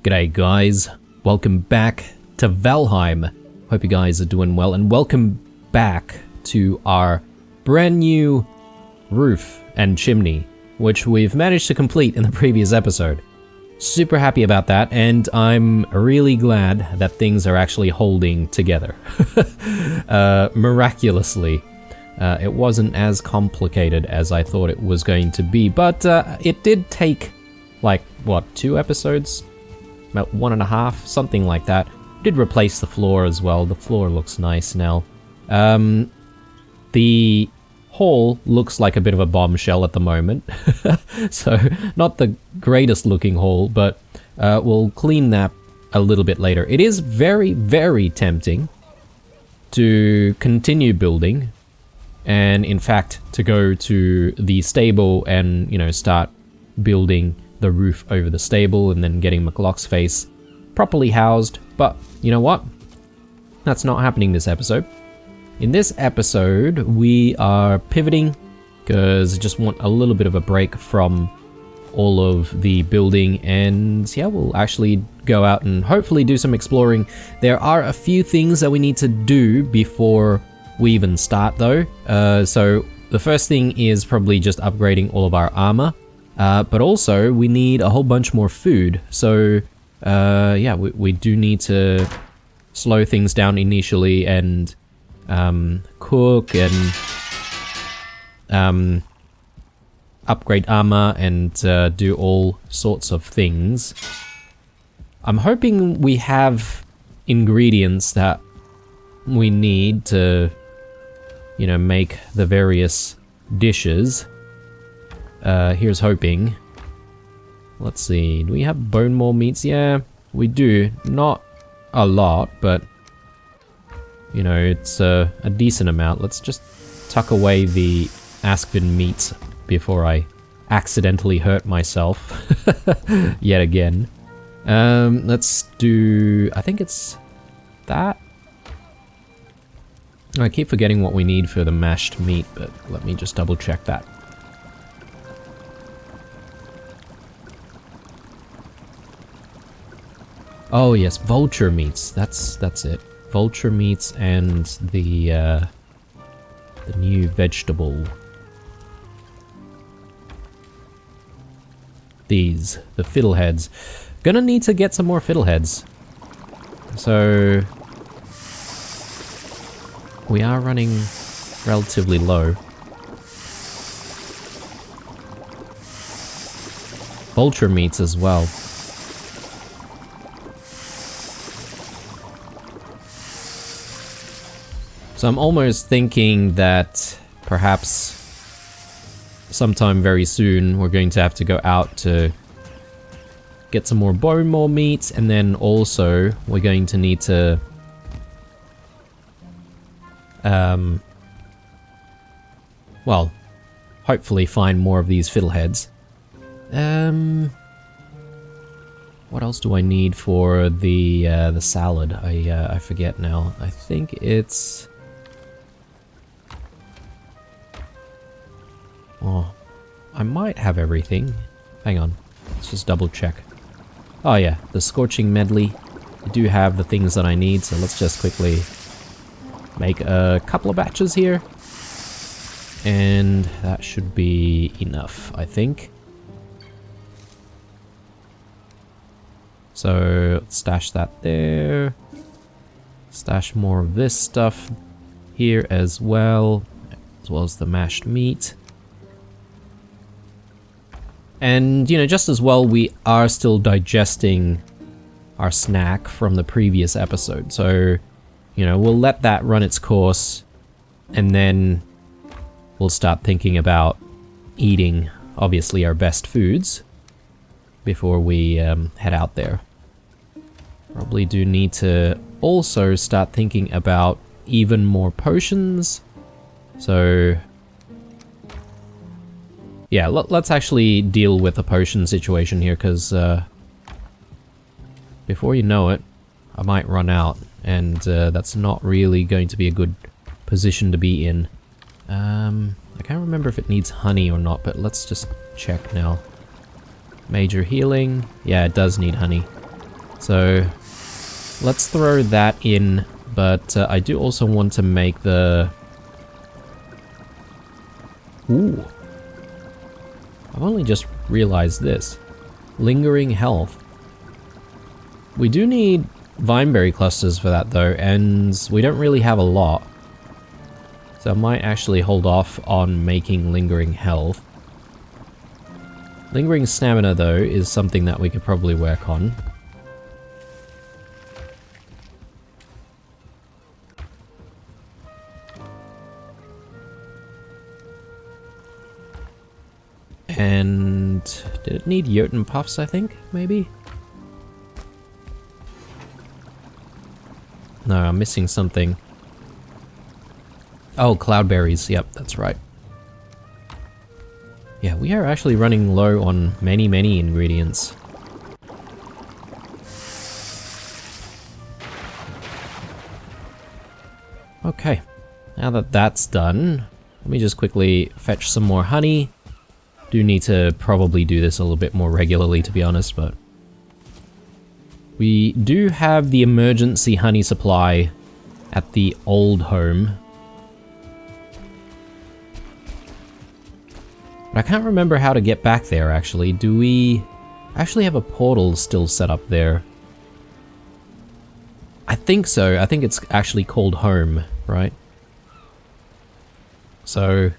G'day guys, welcome back to Valheim. Hope you guys are doing well, and welcome back to our brand new roof and chimney, which we've managed to complete in the previous episode. Super happy about that, and I'm really glad that things are actually holding together. Miraculously. It wasn't as complicated as I thought it was going to be, but it did take, like, what, 2 episodes? About 1.5, something like that. Did replace the floor as well. The floor looks nice now. The hall looks like a bit of a bombshell at the moment. So, not the greatest looking hall, but we'll clean that a little bit later. It is very, very tempting to continue building, and in fact to go to the stable and, you know, start building the roof over the stable and then getting McLock's face properly housed, but you know what? That's not happening this episode. In this episode, we are pivoting because I just want a little bit of a break from all of the building, and yeah, we'll actually go out and hopefully do some exploring. There are a few things that we need to do before we even start though. So the first thing is probably just upgrading all of our armor. But also, we need a whole bunch more food, so yeah, we do need to slow things down initially and cook and upgrade armor and do all sorts of things. I'm hoping we have ingredients that we need to, you know, make the various dishes. Here's hoping. Let's see, do we have bone maw meats? Yeah, we do. Not a lot, but you know, it's a decent amount. Let's just tuck away the Askvin meats before I accidentally hurt myself yet again. Let's do, I think it's that. I keep forgetting what we need for the mashed meat, but let me just double check that. Oh yes, vulture meats. That's it. Vulture meats and the new vegetable. These, the fiddleheads. Gonna need to get some more fiddleheads. So we are running relatively low. Vulture meats as well. So I'm almost thinking that perhaps sometime very soon we're going to have to go out to get some more bone maw meat, and then also we're going to need to well, hopefully find more of these fiddleheads. What else do I need for the salad? I forget now. I think it's, oh, I might have everything. Hang on, let's just double check. Oh yeah, the scorching medley. I do have the things that I need, so let's just quickly make a couple of batches here. And that should be enough, I think. So, let's stash that there. Stash more of this stuff here as well as the mashed meat. And, you know, just as well, we are still digesting our snack from the previous episode. So, you know, we'll let that run its course, and then we'll start thinking about eating, obviously, our best foods before we head out there. Probably do need to also start thinking about even more potions. So yeah, let's actually deal with the potion situation here, because before you know it, I might run out, and that's not really going to be a good position to be in. I can't remember if it needs honey or not, but let's just check now. Major healing. Yeah, it does need honey. So let's throw that in, but I do also want to make the... Ooh. I've only just realized this. Lingering health. We do need vineberry clusters for that though, and we don't really have a lot. So I might actually hold off on making lingering health. Lingering stamina though is something that we could probably work on. And did it need Jotun puffs, I think, maybe? No, I'm missing something. Oh, cloudberries, yep, that's right. Yeah, we are actually running low on many, many ingredients. Okay, now that that's done, let me just quickly fetch some more honey. Do need to probably do this a little bit more regularly, to be honest, but we do have the emergency honey supply at the old home. But I can't remember how to get back there, actually. Do we actually have a portal still set up there? I think so. I think it's actually called home, right? So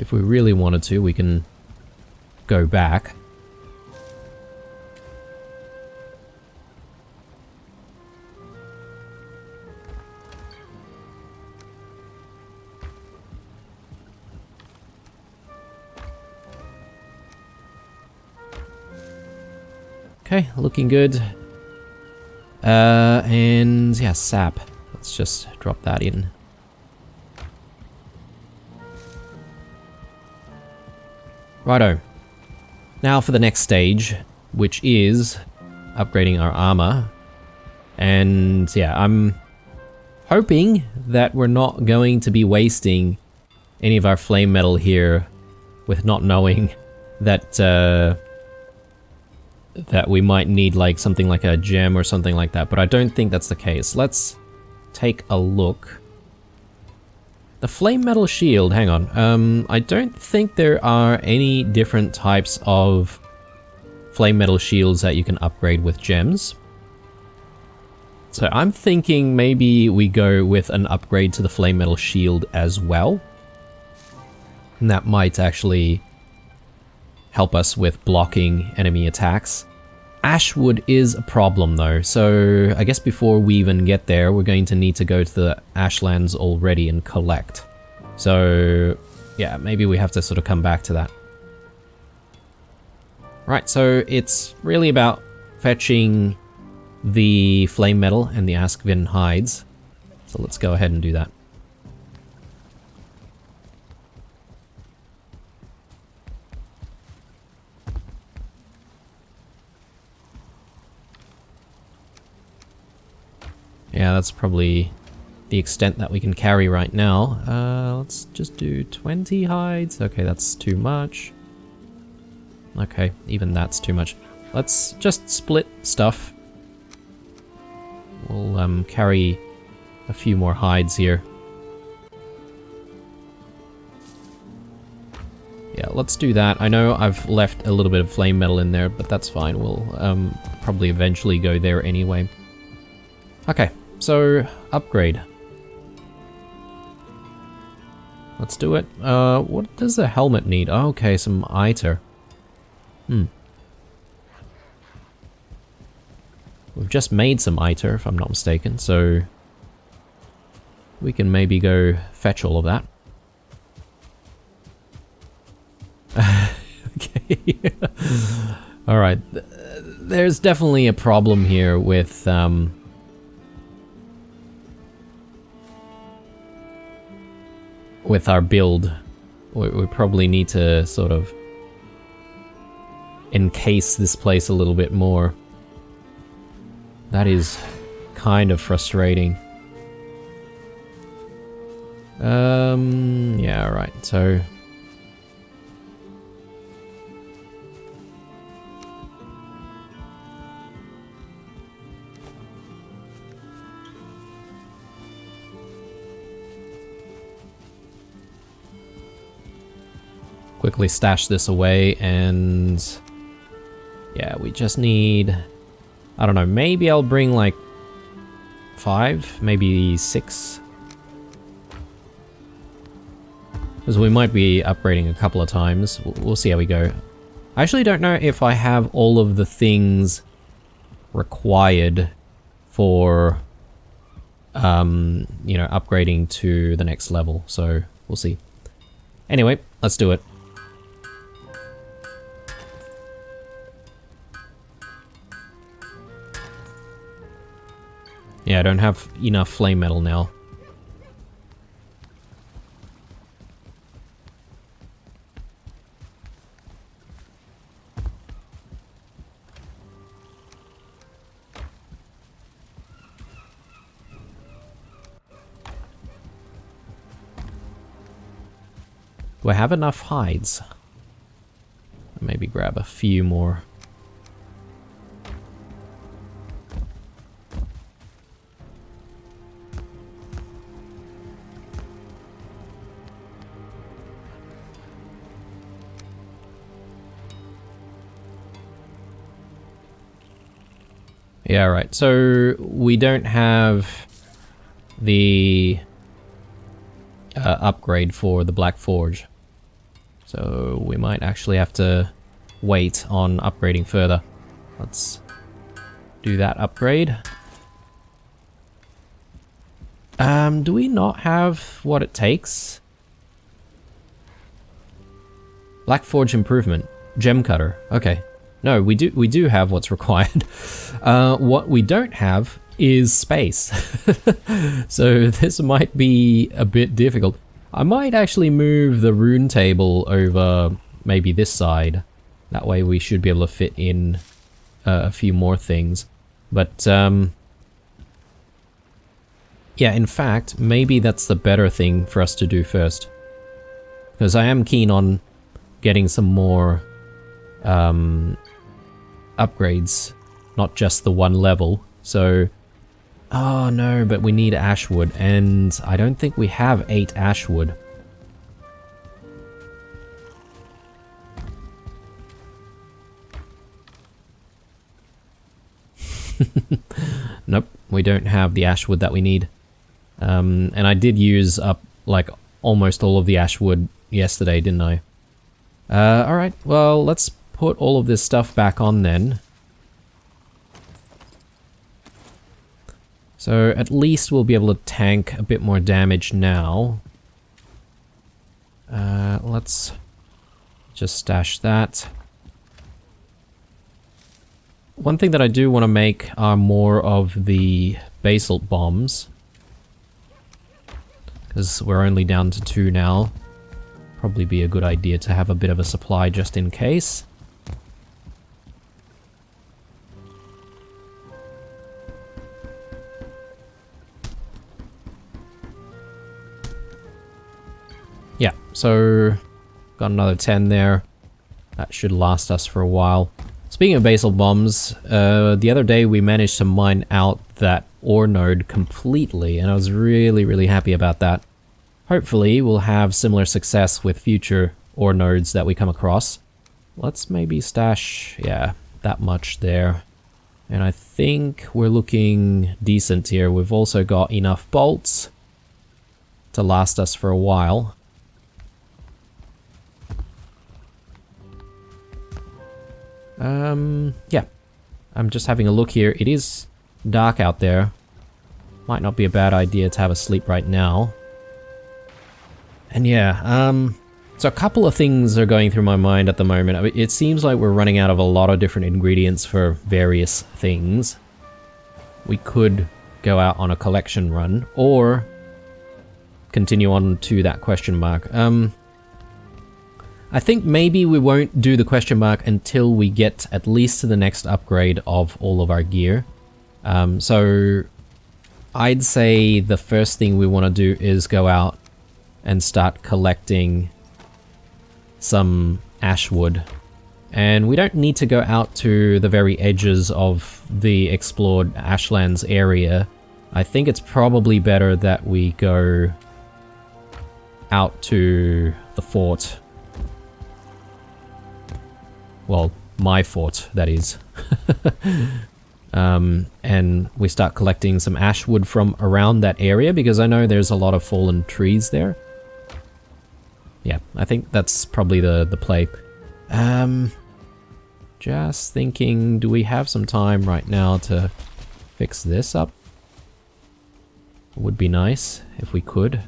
if we really wanted to, we can go back. Okay, looking good. And yeah, sap. Let's just drop that in. Righto. Now for the next stage, which is upgrading our armor. And yeah, I'm hoping that we're not going to be wasting any of our flame metal here with not knowing that that we might need like something like a gem or something like that, but I don't think that's the case. Let's take a look. The flame metal shield, hang on. I don't think there are any different types of flame metal shields that you can upgrade with gems. So I'm thinking maybe we go with an upgrade to the flame metal shield as well. And that might actually help us with blocking enemy attacks. Ashwood is a problem though, so I guess before we even get there, we're going to need to go to the Ashlands already and collect. So yeah, maybe we have to sort of come back to that. Right, so it's really about fetching the flame metal and the Askvin hides. So let's go ahead and do that. Yeah, that's probably the extent that we can carry right now. Let's just do 20 hides. Okay, that's too much. Okay, even that's too much. Let's just split stuff. We'll carry a few more hides here. Yeah, let's do that. I know I've left a little bit of flame metal in there, but that's fine. We'll probably eventually go there anyway. Okay, so upgrade. Let's do it. What does the helmet need? Oh, okay, some ITER. We've just made some ITER, if I'm not mistaken, so we can maybe go fetch all of that. Okay. Alright. There's definitely a problem here with our build. We probably need to sort of encase this place a little bit more. That is kind of frustrating. Yeah, right, so... quickly stash this away, and yeah, we just need, I don't know, maybe I'll bring like 5, maybe 6, because we might be upgrading a couple of times. We'll see how we go. I actually don't know if I have all of the things required for you know, upgrading to the next level, so we'll see. Anyway, let's do it. Yeah, I don't have enough flame metal now. Do I have enough hides? Maybe grab a few more. Yeah, right. So we don't have the upgrade for the Black Forge. So we might actually have to wait on upgrading further. Let's do that upgrade. Do we not have what it takes? Black Forge improvement. Gem cutter. Okay. No, we do have what's required. What we don't have is space. So this might be a bit difficult. I might actually move the rune table over maybe this side. That way we should be able to fit in a few more things. But yeah, in fact, maybe that's the better thing for us to do first. Because I am keen on getting some more upgrades, not just the one level. So, oh no, but we need ashwood, and I don't think we have 8 ashwood. Nope, we don't have the ashwood that we need. And I did use up like almost all of the ashwood yesterday, didn't I? Alright, well, let's put all of this stuff back on then. So at least we'll be able to tank a bit more damage now. Let's just stash that. One thing that I do want to make are more of the basalt bombs, because we're only down to 2 now. Probably be a good idea to have a bit of a supply just in case. Yeah, so got another 10 there. That should last us for a while. Speaking of basalt bombs, the other day we managed to mine out that ore node completely, and I was really happy about that. Hopefully we'll have similar success with future ore nodes that we come across. Let's maybe stash, yeah, that much there. And I think we're looking decent here. We've also got enough bolts to last us for a while. Yeah. I'm just having a look here. It is dark out there. Might not be a bad idea to have a sleep right now. And yeah, so a couple of things are going through my mind at the moment. I mean, it seems like we're running out of a lot of different ingredients for various things. We could go out on a collection run, or continue on to that question mark. I think maybe we won't do the question mark until we get at least to the next upgrade of all of our gear. So I'd say the first thing we want to do is go out and start collecting some ashwood. And we don't need to go out to the very edges of the explored Ashlands area. I think it's probably better that we go out to the fort Well, my fort, that is. And we start collecting some ash wood from around that area, because I know there's a lot of fallen trees there. Yeah, I think that's probably the play. Just thinking, do we have some time right now to fix this up? Would be nice if we could.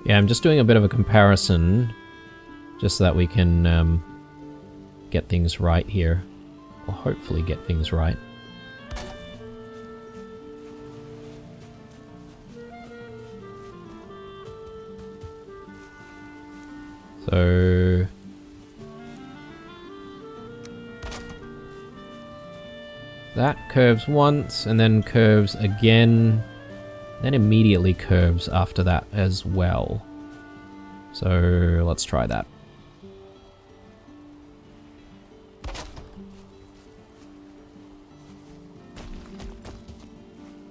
Yeah, I'm just doing a bit of a comparison, just so that we can get things right here. Or hopefully get things right. So... that curves once, and then curves again. Then immediately curves after that as well. So let's try that.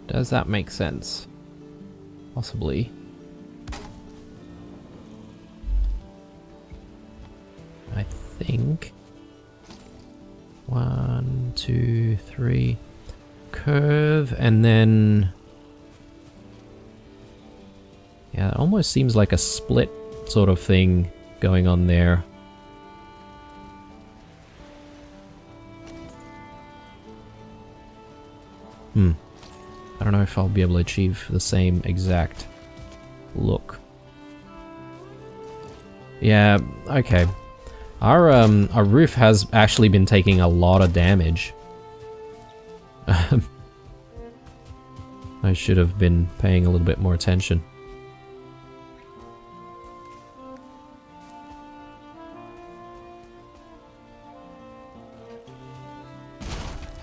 Does that make sense? Possibly. I think. 1, 2, 3. Curve, and then... yeah, it almost seems like a split sort of thing going on there. I don't know if I'll be able to achieve the same exact look. Yeah, okay. Our roof has actually been taking a lot of damage. I should have been paying a little bit more attention.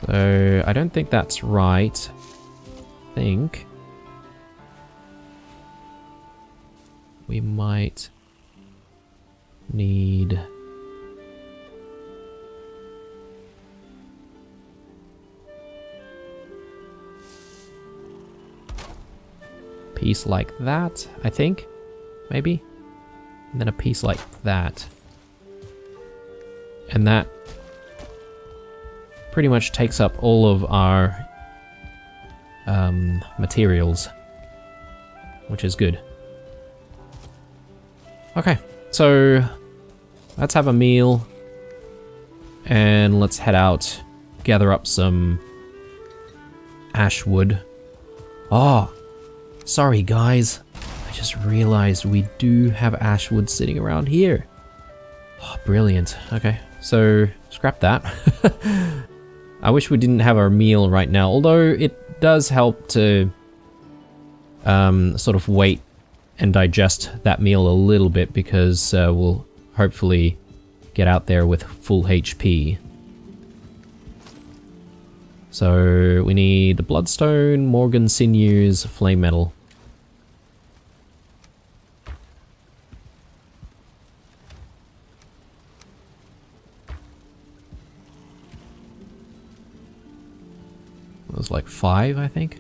So, I don't think that's right. I think we might need a piece like that, I think, maybe, and then a piece like that, and that pretty much takes up all of our materials, which is good. Okay, so let's have a meal and let's head out, gather up some ash wood. Oh, sorry guys, I just realized we do have ash wood sitting around here. Oh, brilliant. Okay, so scrap that. I wish we didn't have our meal right now, although it does help to sort of wait and digest that meal a little bit, because we'll hopefully get out there with full HP. So we need the bloodstone, Morgan sinews, flame metal. It was like 5, I think.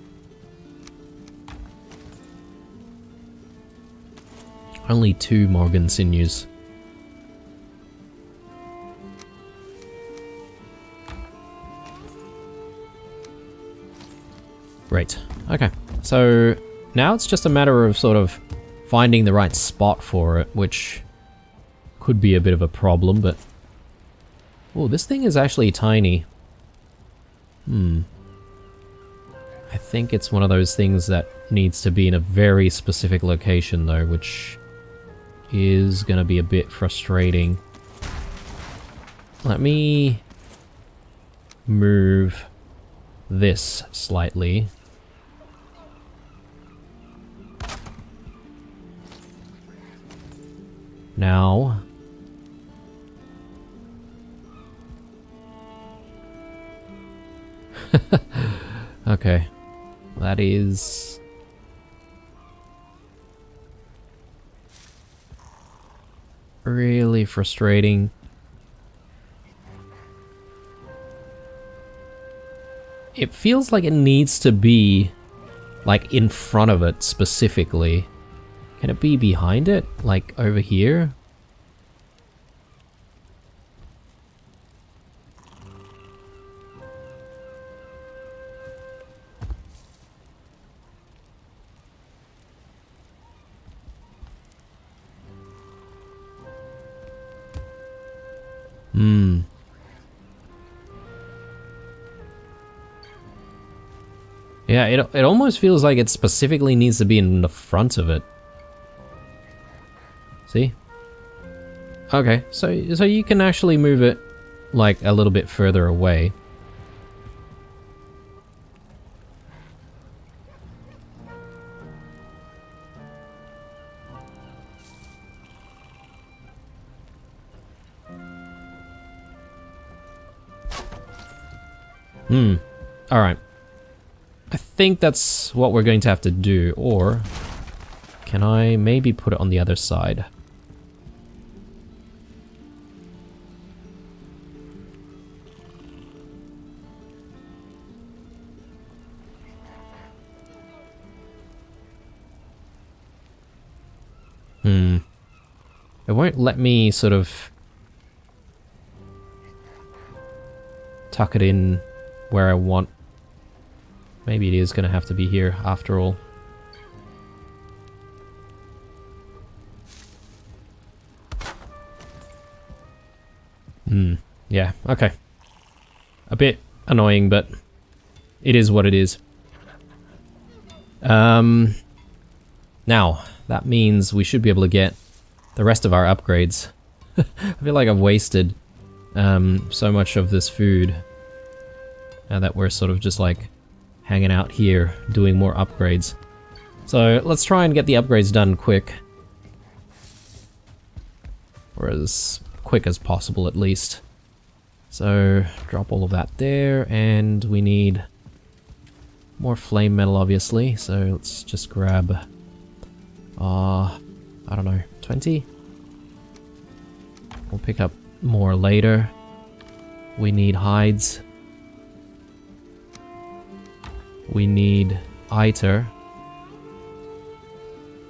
Only 2 Morgan sinews. Great. Okay. So now it's just a matter of sort of finding the right spot for it, which could be a bit of a problem, but... oh, this thing is actually tiny. I think it's one of those things that needs to be in a very specific location though, which is gonna be a bit frustrating. Let me move this slightly. Now, okay, that is really frustrating. It feels like it needs to be like in front of it specifically. Can it be behind it? Like over here? Yeah, it almost feels like it specifically needs to be in the front of it. See? Okay, so you can actually move it like a little bit further away. Alright. I think that's what we're going to have to do, or can I maybe put it on the other side? It won't let me sort of tuck it in where I want. Maybe it is going to have to be here after all. Yeah, okay. A bit annoying, but it is what it is. Now, that means we should be able to get the rest of our upgrades. I feel like I've wasted so much of this food. Now that we're sort of just like hanging out here doing more upgrades. So let's try and get the upgrades done quick. Or as quick as possible at least. So drop all of that there, and we need more flame metal obviously, so let's just grab I don't know, 20? We'll pick up more later. We need hides. We need ITER.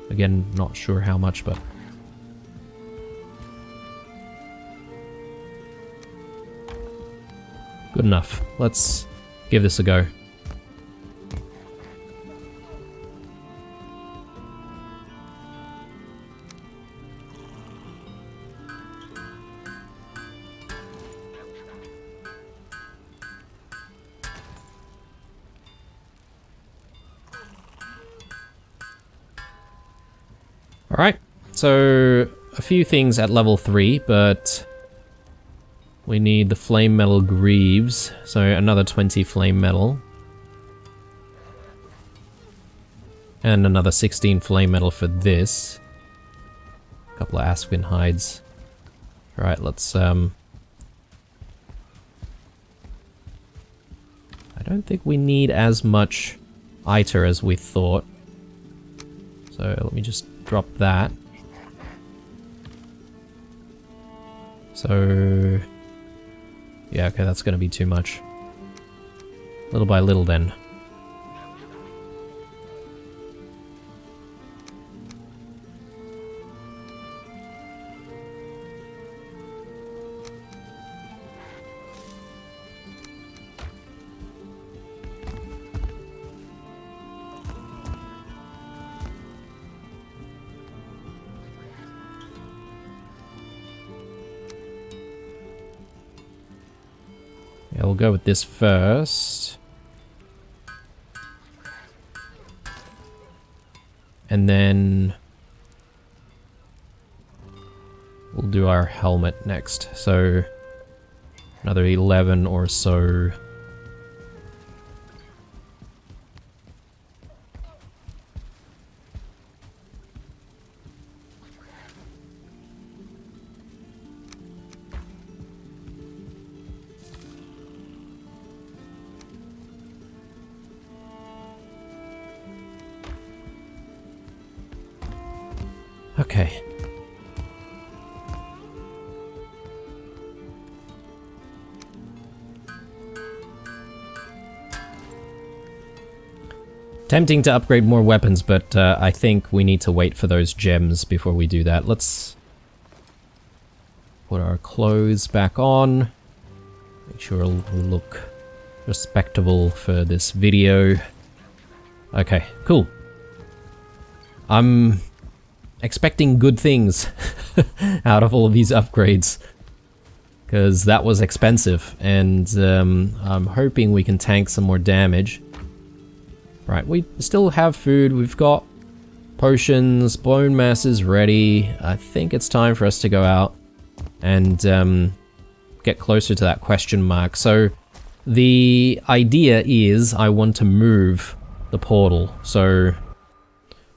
Again, not sure how much, but good enough. Let's give this a go. Alright, so a few things at level 3, but we need the flame metal greaves, so another 20 flame metal. And another 16 flame metal for this. A couple of aspen hides. Alright, let's I don't think we need as much ITER as we thought. So let me just drop that. So yeah, okay, that's gonna be too much. Little by little then. Yeah, we'll go with this first. And then We'll do our helmet next. So another 11 or so. Okay. Tempting to upgrade more weapons, but I think we need to wait for those gems before we do that. Let's put our clothes back on. Make sure we look respectable for this video. Okay, cool. I'm expecting good things out of all of these upgrades, because that was expensive, and I'm hoping we can tank some more damage. Right, we still have food, we've got potions, bone mass is ready. I think it's time for us to go out and get closer to that question mark. So the idea is I want to move the portal, so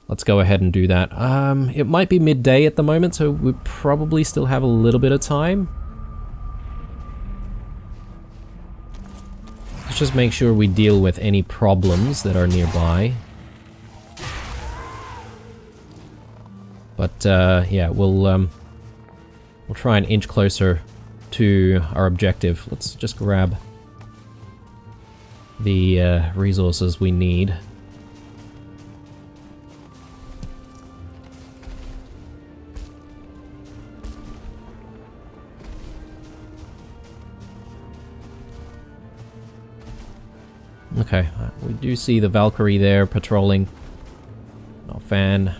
let's go ahead and do that. It might be midday at the moment, so we probably still have a little bit of time. Let's just make sure we deal with any problems that are nearby. But yeah, we'll try and inch closer to our objective. Let's just grab the resources we need. Okay, we do see the Valkyrie there patrolling. Not a fan.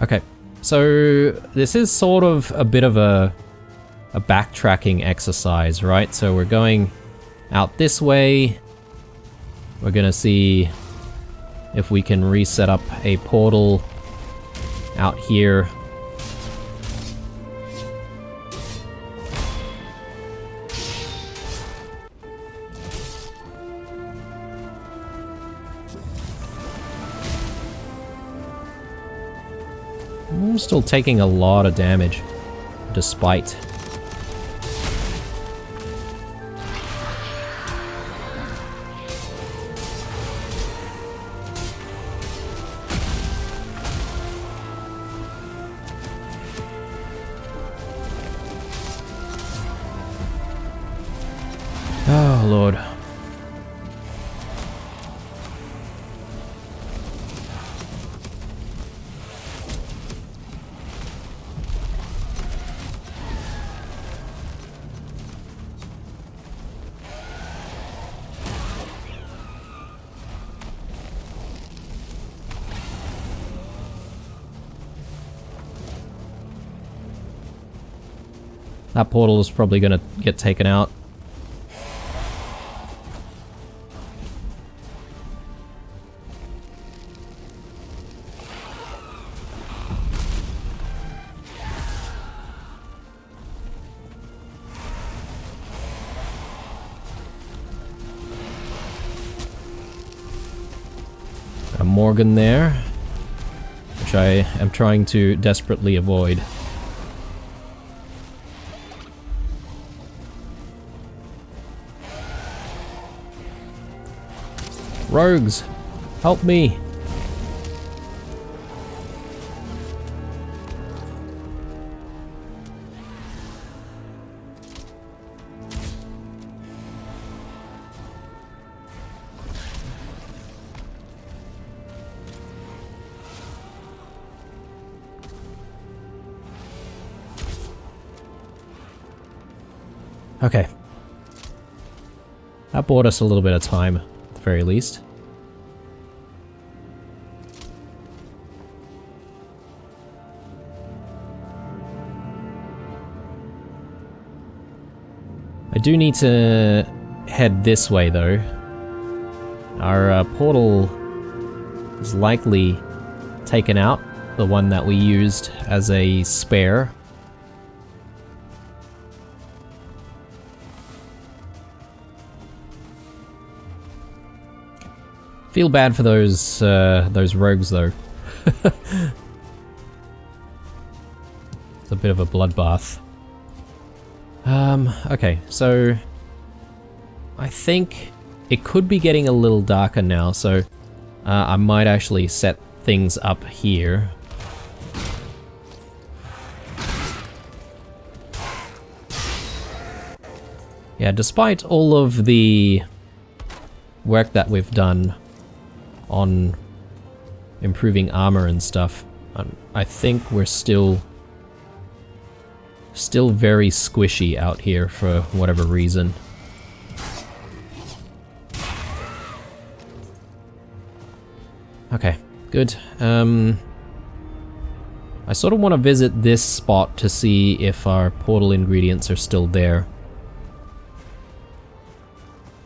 Okay, so this is sort of a bit of a backtracking exercise, right? So we're going out this way. We're gonna see if we can reset up a portal out here. I'm still taking a lot of damage, despite. Oh, Lord. That portal is probably gonna get taken out. Got a Morgan there, which I am trying to desperately avoid. Rogues, help me! Okay. That bought us a little bit of time, at the very least. I do need to head this way, though. Our portal is likely taken out, the one that we used as a spare. Feel bad for those rogues, though. It's a bit of a bloodbath. Okay, so I think it could be getting a little darker now, so I might actually set things up here. Yeah, despite all of the work that we've done on improving armor and stuff, I think we're still very squishy out here for whatever reason. Okay, good. I sort of want to visit this spot to see if our portal ingredients are still there.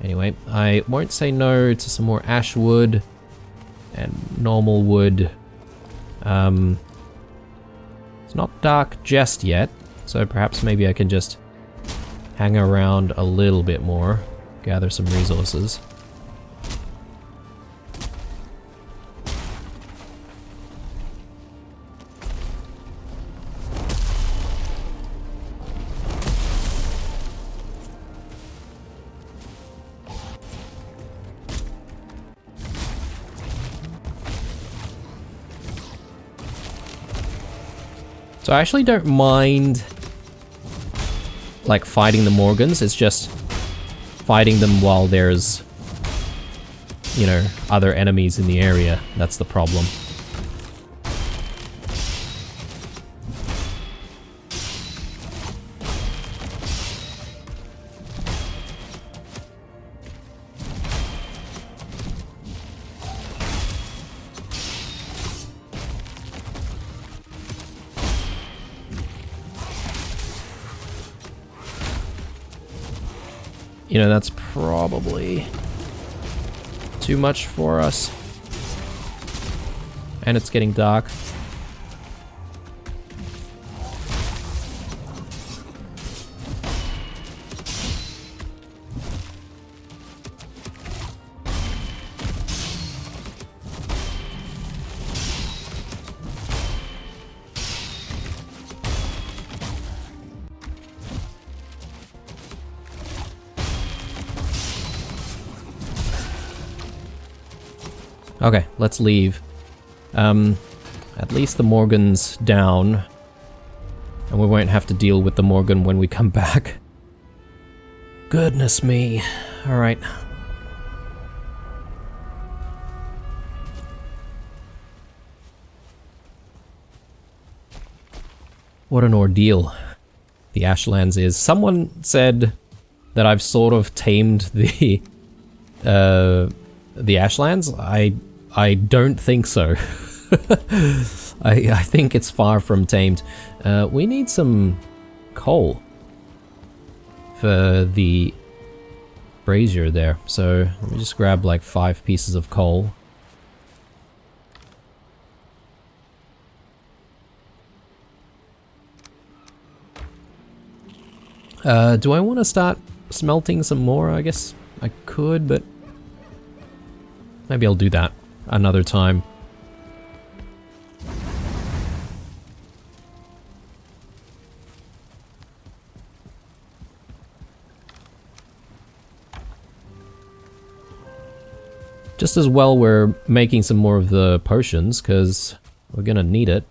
Anyway, I won't say no to some more ash wood and normal wood. It's not dark just yet, so perhaps maybe I can just hang around a little bit more, gather some resources. So I actually don't mind, like, fighting the Morgans. It's just fighting them while there's, you know, other enemies in the area. That's the problem. You know, that's probably too much for us. And it's getting dark. Okay, let's leave. At least the Morgan's down. And we won't have to deal with the Morgan when we come back. Goodness me. Alright. What an ordeal the Ashlands is. Someone said that I've sort of tamed the Ashlands. I don't think so. I think it's far from tamed. We need some coal for the brazier there. So let me just grab like 5 pieces of coal. Do I want to start smelting some more? I guess I could, but maybe I'll do that another time. Just as well we're making some more of the potions, because we're gonna need it.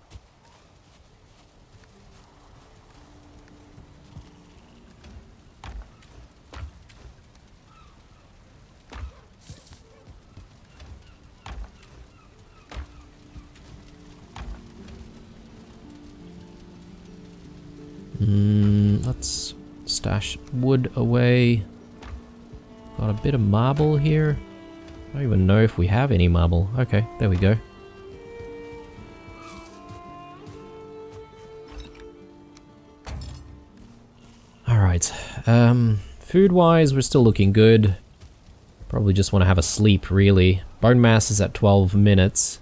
Let's stash wood away. Got a bit of marble here. I don't even know if we have any marble. Okay, there we go. Alright, food-wise, we're still looking good. Probably just want to have a sleep, really. Bone mass is at 12 minutes.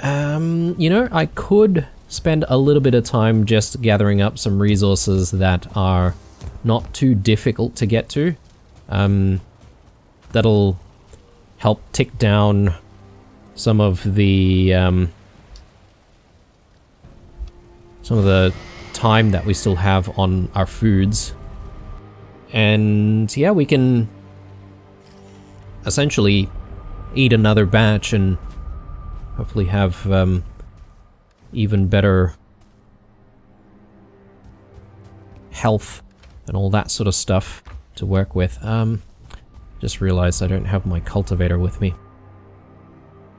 You know, I could spend a little bit of time just gathering up some resources that are not too difficult to get to. That'll help tick down some of the time that we still have on our foods. And yeah, we can essentially eat another batch and hopefully have even better health and all that sort of stuff to work with. Just realized I don't have my cultivator with me.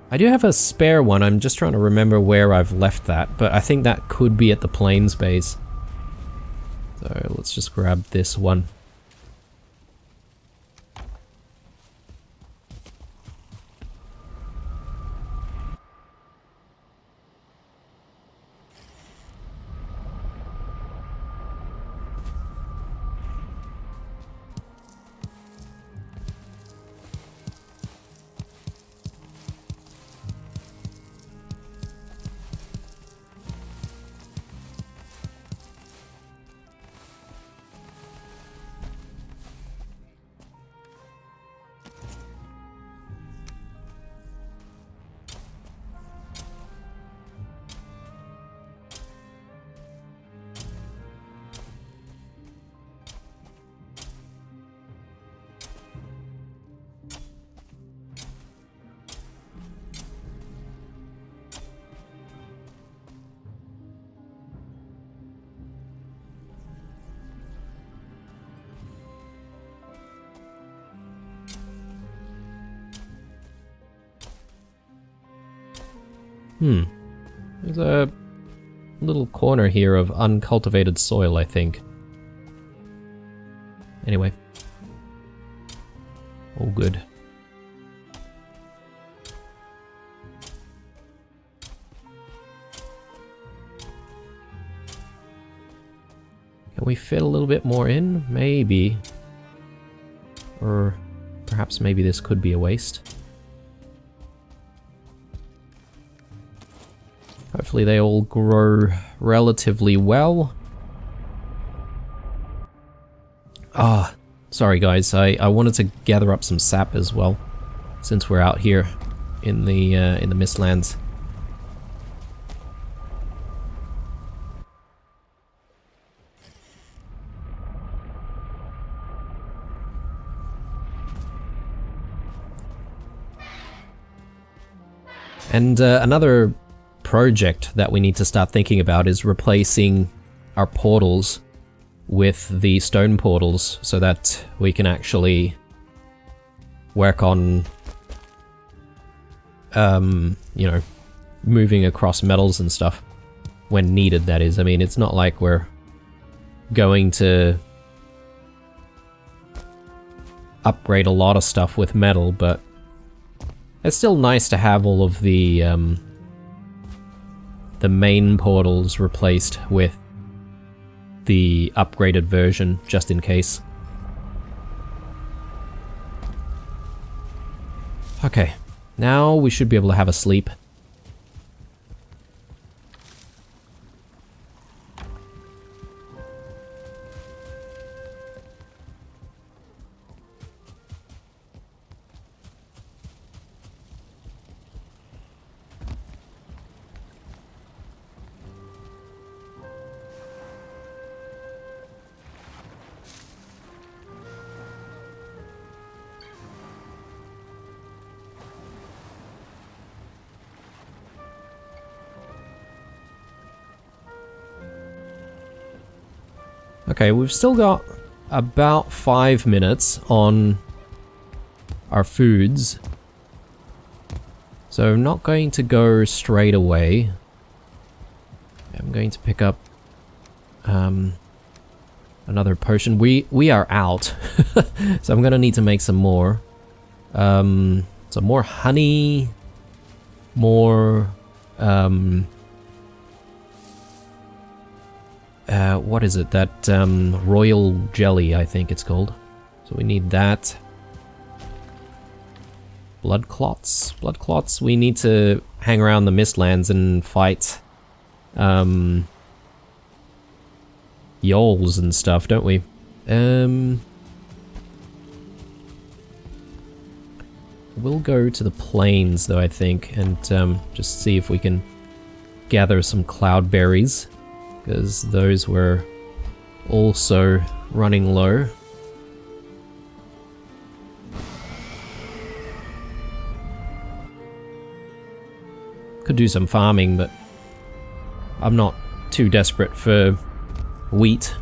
I do have a spare one, I'm just trying to remember where I've left that, but I think that could be at the plains base. So let's just grab this one. There's a little corner here of uncultivated soil, I think. Anyway. All good. Can we fit a little bit more in? Maybe. Or perhaps maybe this could be a waste. Hopefully they all grow relatively well. Sorry guys, I wanted to gather up some sap as well, since we're out here in the Mistlands. And another project that we need to start thinking about is replacing our portals with the stone portals so that we can actually work on you know, moving across metals and stuff when needed, that is. I mean, it's not like we're going to upgrade a lot of stuff with metal, but it's still nice to have all of the main portals replaced with the upgraded version, just in case. Okay, now we should be able to have a sleep. Okay, we've still got about 5 minutes on our foods, so I'm not going to go straight away. I'm going to pick up Another potion. We are out. So I'm gonna need to make some more. So more honey. More... what is it? That royal jelly, I think it's called. So we need that. Blood clots. Blood clots. We need to hang around the Mistlands and fight Yols and stuff, don't we? We'll go to the plains, though, I think, and just see if we can gather some cloudberries, because those were also running low. Could do some farming, but I'm not too desperate for wheat.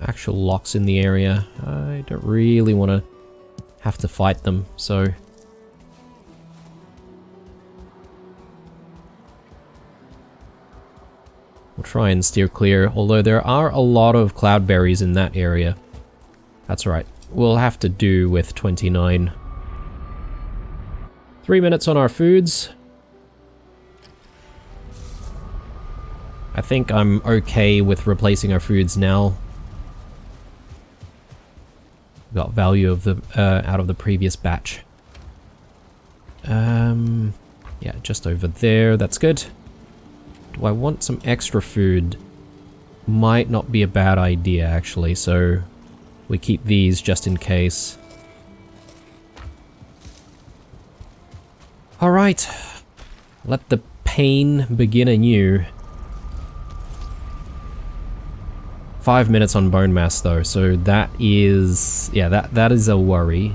Actual locks in the area. I don't really want to have to fight them, so... we'll try and steer clear, although there are a lot of cloudberries in that area. That's right. We'll have to do with 29. 3 minutes on our foods. I think I'm okay with replacing our foods now. Got value of the out of the previous batch. Yeah, just over there. That's good. Do I want some extra food? Might not be a bad idea, actually. So we keep these just in case. All right. Let the pain begin anew. 5 minutes on bone mass though, so that is... yeah, that is a worry.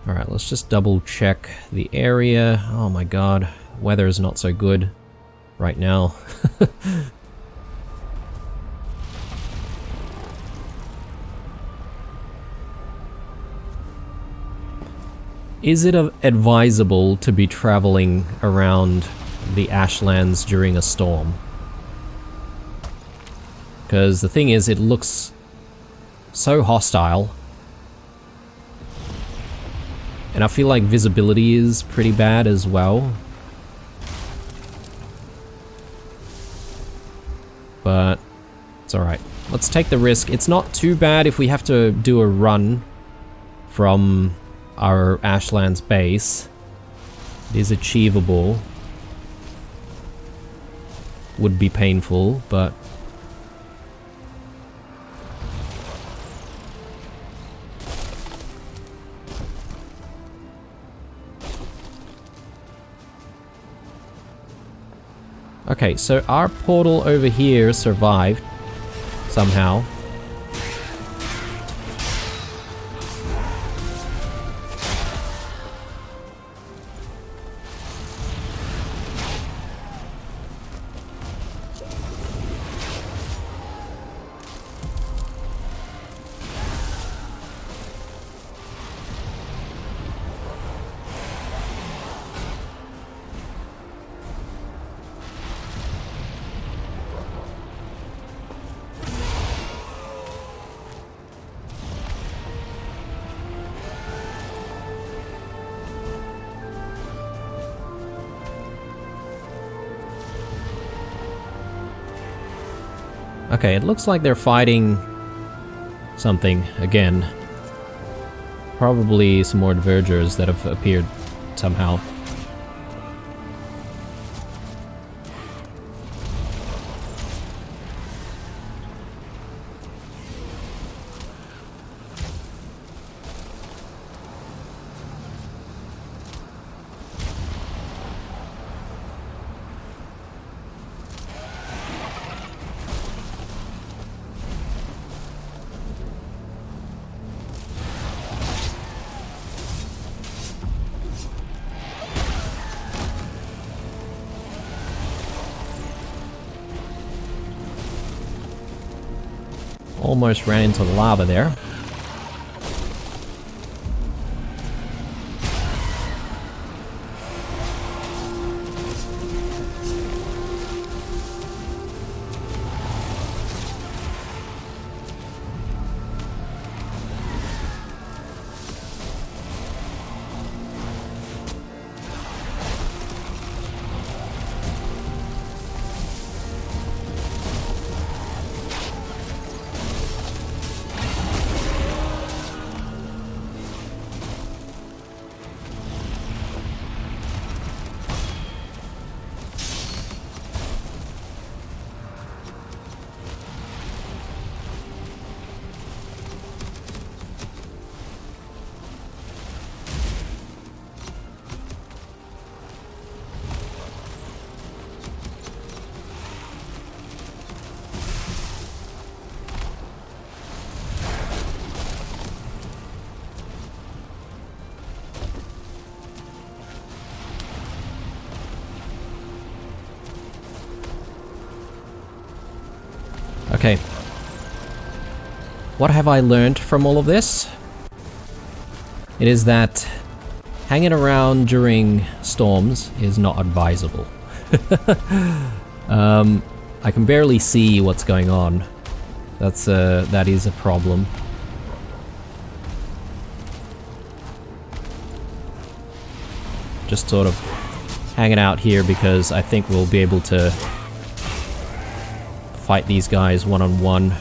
Alright, let's just double check the area. Oh my god, weather is not so good right now. Is it advisable to be traveling around the Ashlands during a storm? Because the thing is, it looks so hostile. And I feel like visibility is pretty bad as well. But it's alright. Let's take the risk. It's not too bad if we have to do a run from our Ashlands base. It is achievable. Would be painful, but... okay, so our portal over here survived somehow. Okay, it looks like they're fighting something again. Probably some more Divergers that have appeared somehow. Almost ran into the lava there. Okay. What have I learned from all of this? It is that hanging around during storms is not advisable. I can barely see what's going on. That is a problem. Just sort of hanging out here because I think we'll be able to fight these guys one-on-one.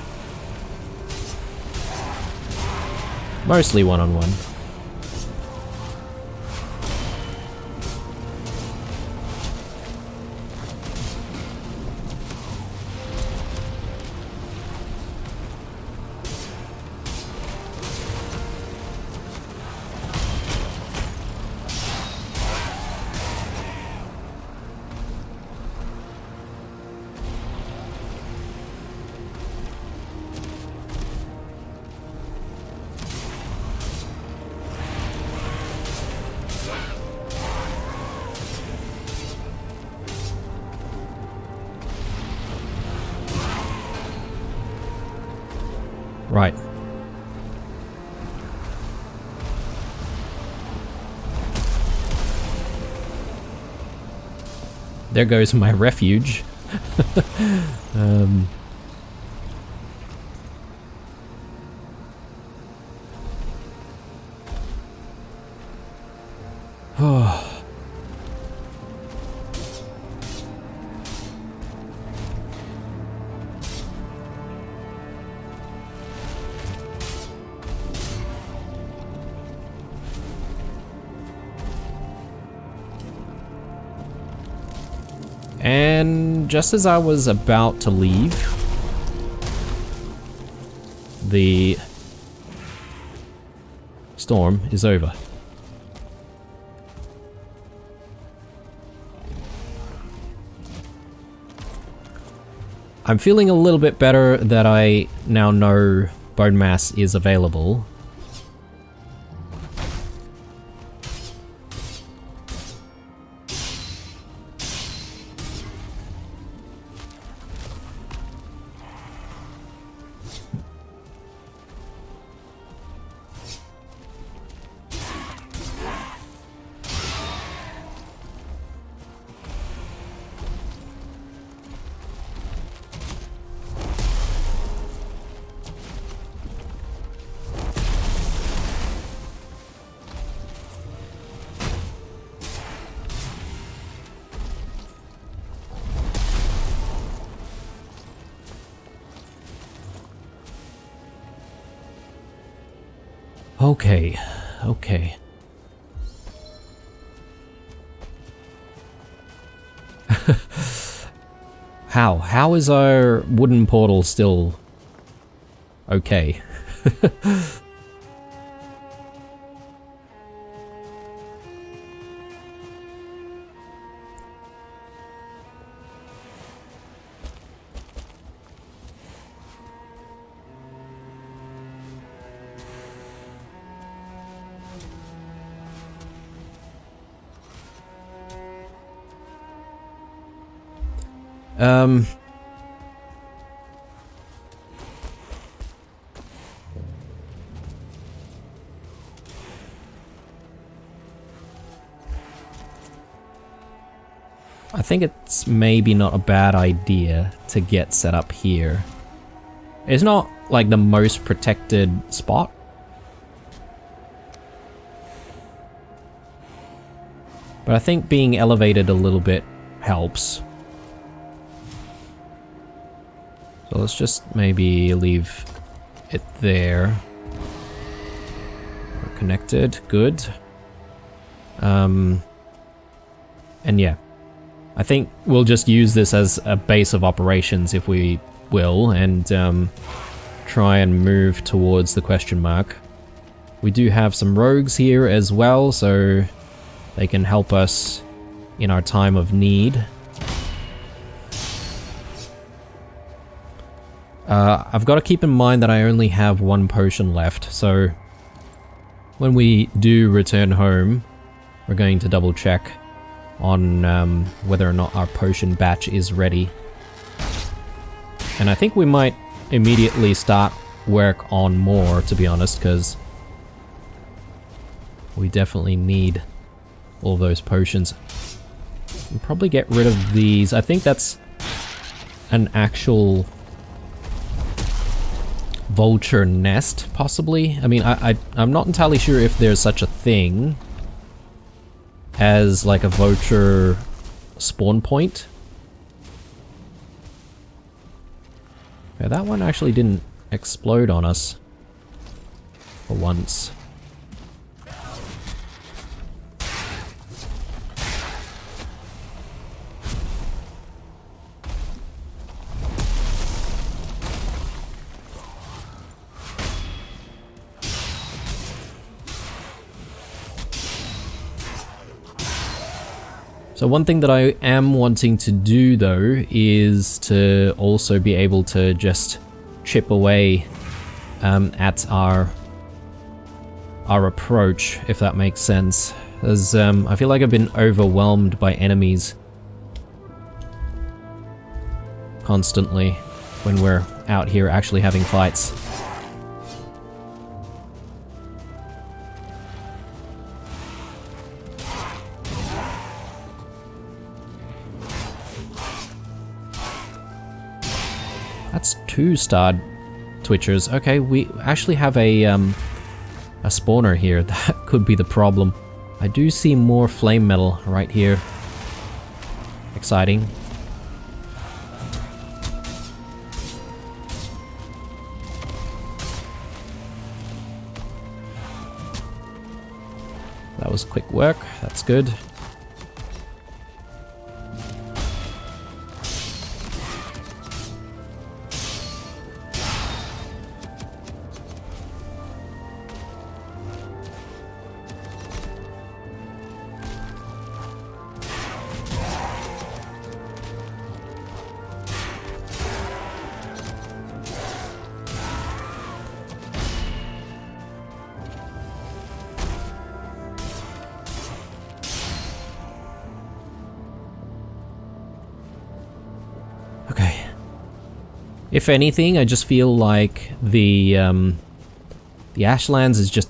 Mostly one-on-one. Right. There goes my refuge. And just as I was about to leave, the storm is over. I'm feeling a little bit better that I now know bone mass is available. Okay, okay. How is our wooden portal still okay? I think it's maybe not a bad idea to get set up here. It's not like the most protected spot. But I think being elevated a little bit helps. So let's just maybe leave it there. We're connected, good. And yeah. I think we'll just use this as a base of operations if we will, and try and move towards the question mark. We do have some rogues here as well, so they can help us in our time of need. I've got to keep in mind that I only have one potion left, so when we do return home, we're going to double check on whether or not our potion batch is ready. And I think we might immediately start work on more, to be honest, because we definitely need all those potions. We'll probably get rid of these. I think that's an actual vulture nest, possibly. I mean, I'm not entirely sure if there's such a thing as like a vulture spawn point. Yeah, that one actually didn't explode on us for once. So one thing that I am wanting to do though is to also be able to just chip away at our approach, if that makes sense. As I feel like I've been overwhelmed by enemies constantly when we're out here actually having fights. That's 2 starred twitchers. Okay, we actually have a spawner here. That could be the problem. I do see more flame metal right here. Exciting. That was quick work. That's good. Okay. If anything, I just feel like the Ashlands is just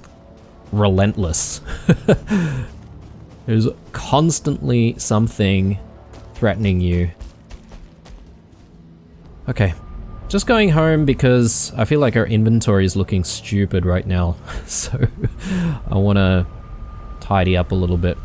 relentless. There's constantly something threatening you. Okay. Just going home because I feel like our inventory is looking stupid right now. So I want to tidy up a little bit.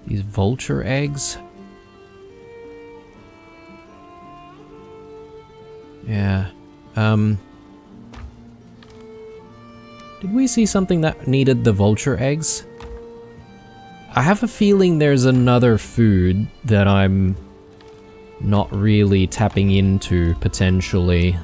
These vulture eggs. Yeah. Did we see something that needed the vulture eggs? I have a feeling there's another food that I'm not really tapping into, potentially.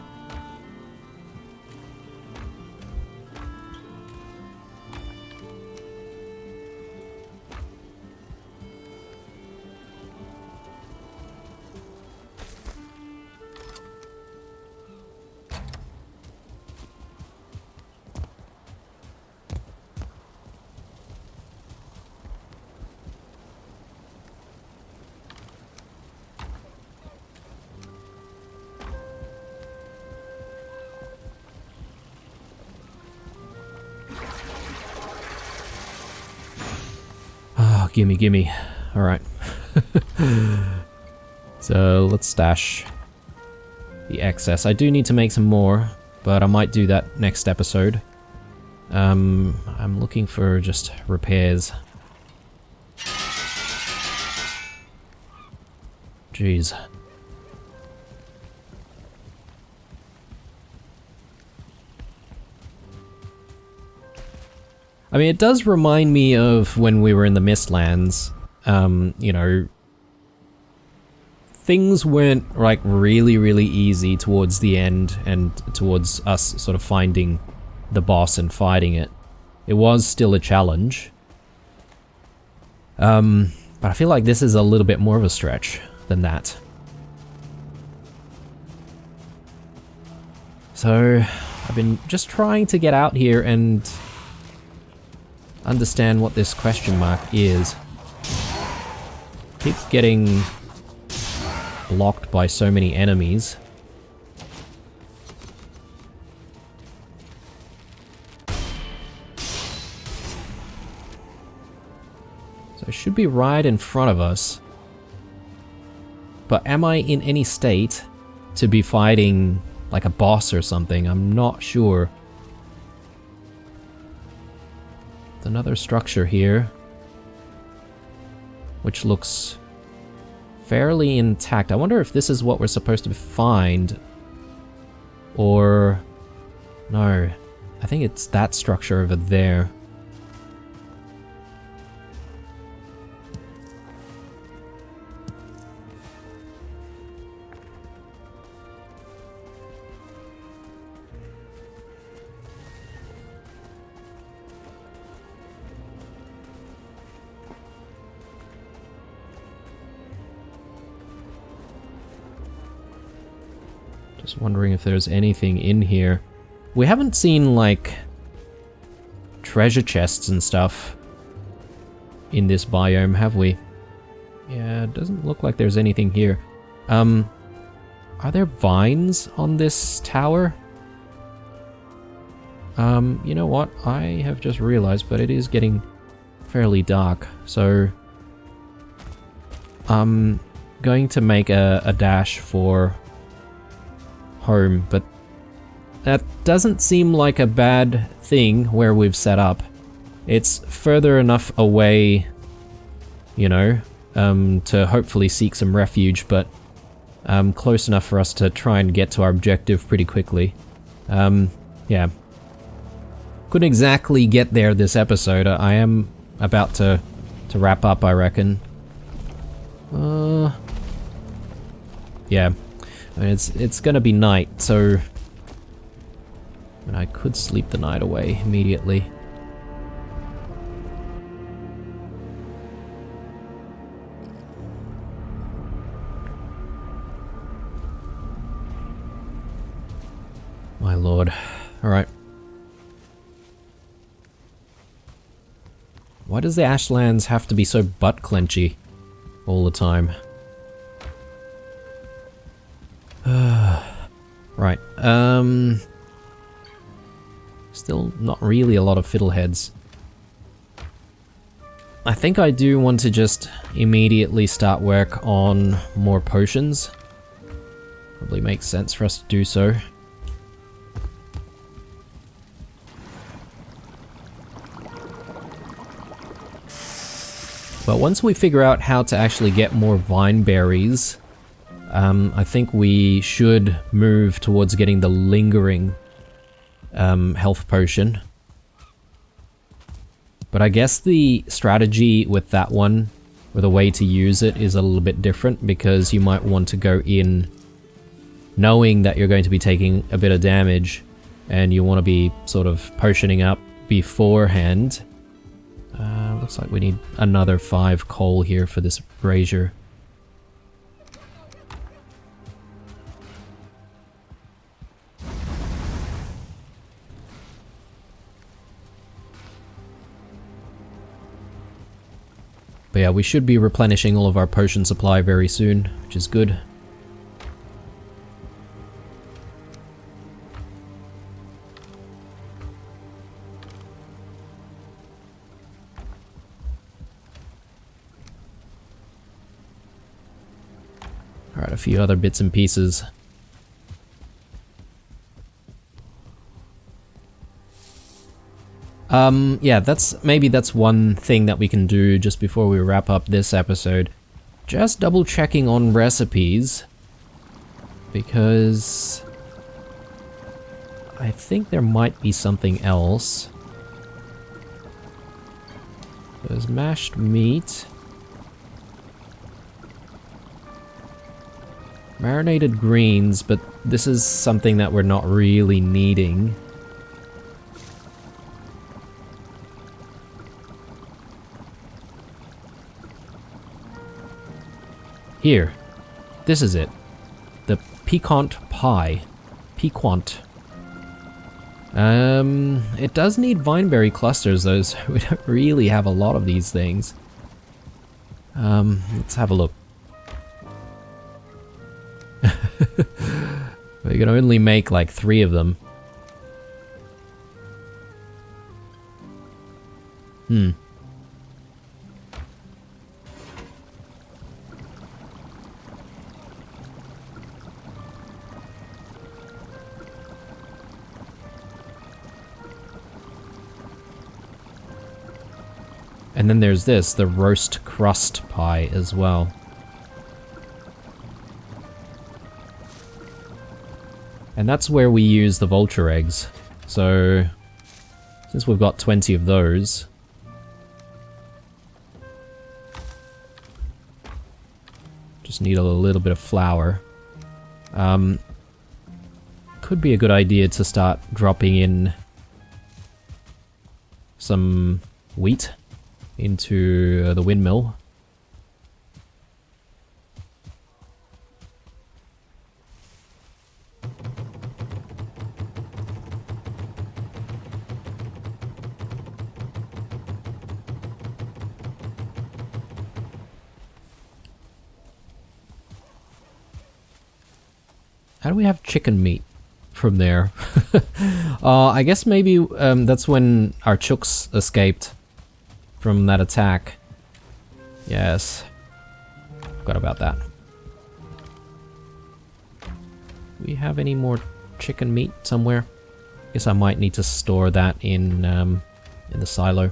Gimme, gimme. Alright. So, let's stash the excess. I do need to make some more, but I might do that next episode. I'm looking for just repairs. Jeez. I mean, it does remind me of when we were in the Mistlands. You know, things weren't like really easy towards the end and towards us sort of finding the boss and fighting it. It was still a challenge. But I feel like this is a little bit more of a stretch than that. So, I've been just trying to get out here and understand what this question mark is. Keeps getting blocked by so many enemies. So it should be right in front of us. But am I in any state to be fighting like a boss or something? I'm not sure. Another structure here, which looks fairly intact. I wonder if this is what we're supposed to find, or no, I think it's that structure over there. Just wondering if there's anything in here. We haven't seen, like, treasure chests and stuff in this biome, have we? Yeah, it doesn't look like there's anything here. Are there vines on this tower? You know what? I have just realized, but it is getting fairly dark, so I'm going to make a dash for home, but that doesn't seem like a bad thing where we've set up. It's further enough away, you know, to hopefully seek some refuge, but close enough for us to try and get to our objective pretty quickly. Yeah. Couldn't exactly get there this episode. I am about to wrap up, I reckon. Yeah. I mean, it's gonna be night, so I could sleep the night away immediately. My lord. Alright. Why does the Ashlands have to be so butt-clenchy all the time? Right, still not really a lot of fiddleheads. I think I do want to just immediately start work on more potions. Probably makes sense for us to do so. But once we figure out how to actually get more vine berries, I think we should move towards getting the lingering health potion. But I guess the strategy with that one, or the way to use it, is a little bit different, because you might want to go in knowing that you're going to be taking a bit of damage, and you want to be sort of potioning up beforehand. Looks like we need another 5 coal here for this brazier. But yeah, we should be replenishing all of our potion supply very soon, which is good. Alright, a few other bits and pieces. Yeah, maybe that's one thing that we can do just before we wrap up this episode. Just double checking on recipes, because I think there might be something else. There's mashed meat. Marinated greens, but this is something that we're not really needing. Here. This is it. The piquant pie. Piquant. It does need vineberry clusters though, so we don't really have a lot of these things. Let's have a look. We can only make like 3 of them. And then there's this, the roast crust pie as well. And that's where we use the vulture eggs. So, since we've got 20 of those, just need a little bit of flour. Could be a good idea to start dropping in some wheat into the windmill. How do we have chicken meat from there? I guess maybe that's when our chooks escaped from that attack. Yes. Forgot about that. Do we have any more chicken meat somewhere? Guess I might need to store that in the silo.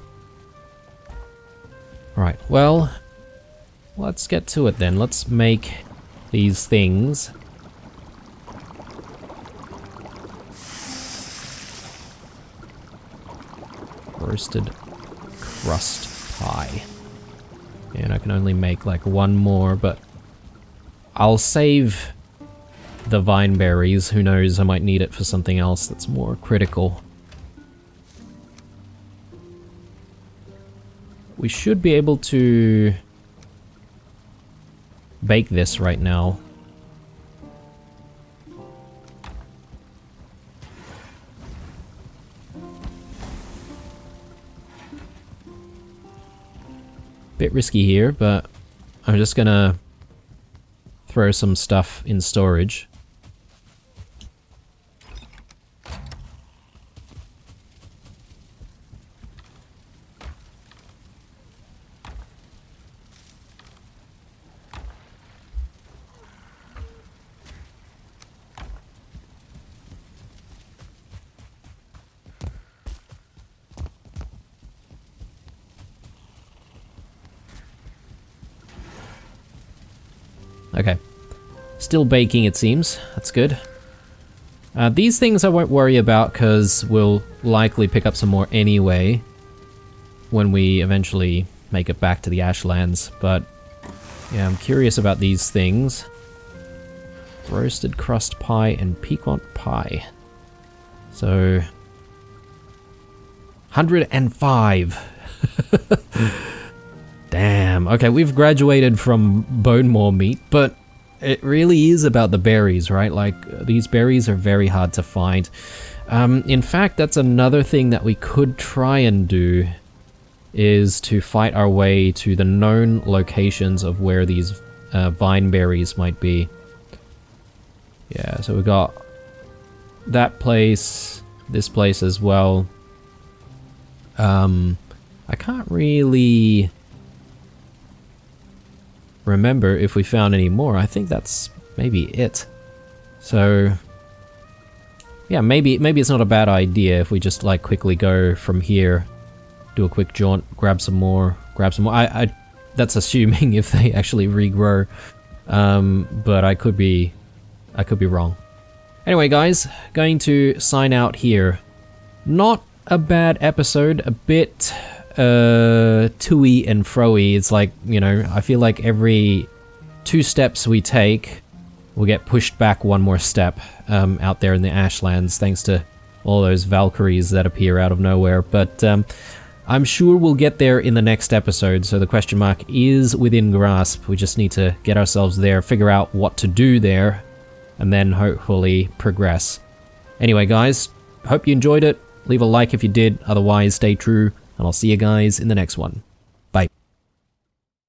Alright, well, let's get to it then. Let's make these things. Roasted crust pie. And I can only make like 1 more, but I'll save the vine berries. Who knows, I might need it for something else that's more critical. We should be able to bake this right now. Bit risky here, but I'm just gonna throw some stuff in storage. Okay. Still baking, it seems. That's good. These things I won't worry about because we'll likely pick up some more anyway when we eventually make it back to the Ashlands. But yeah, I'm curious about these things. Roasted crust pie and piquant pie. So 105. Damn. Okay, we've graduated from bone more meat, but it really is about the berries, right? Like, these berries are very hard to find. In fact, that's another thing that we could try and do, is to fight our way to the known locations of where these vine berries might be. Yeah, so we got that place, this place as well. I can't really remember if we found any more. I think that's maybe it. So yeah, maybe it's not a bad idea if we just like quickly go from here, do a quick jaunt, grab some more. I that's assuming if they actually regrow, but I could be wrong. Anyway, guys, going to sign out here. Not a bad episode, a bit to-y and fro-y. It's like, you know, I feel like every 2 steps we take, we'll get pushed back 1 more step out there in the Ashlands, thanks to all those Valkyries that appear out of nowhere. But I'm sure we'll get there in the next episode, so the question mark is within grasp. We just need to get ourselves there, figure out what to do there, and then hopefully progress. Anyway, guys, hope you enjoyed it. Leave a like if you did, otherwise stay true, and I'll see you guys in the next one.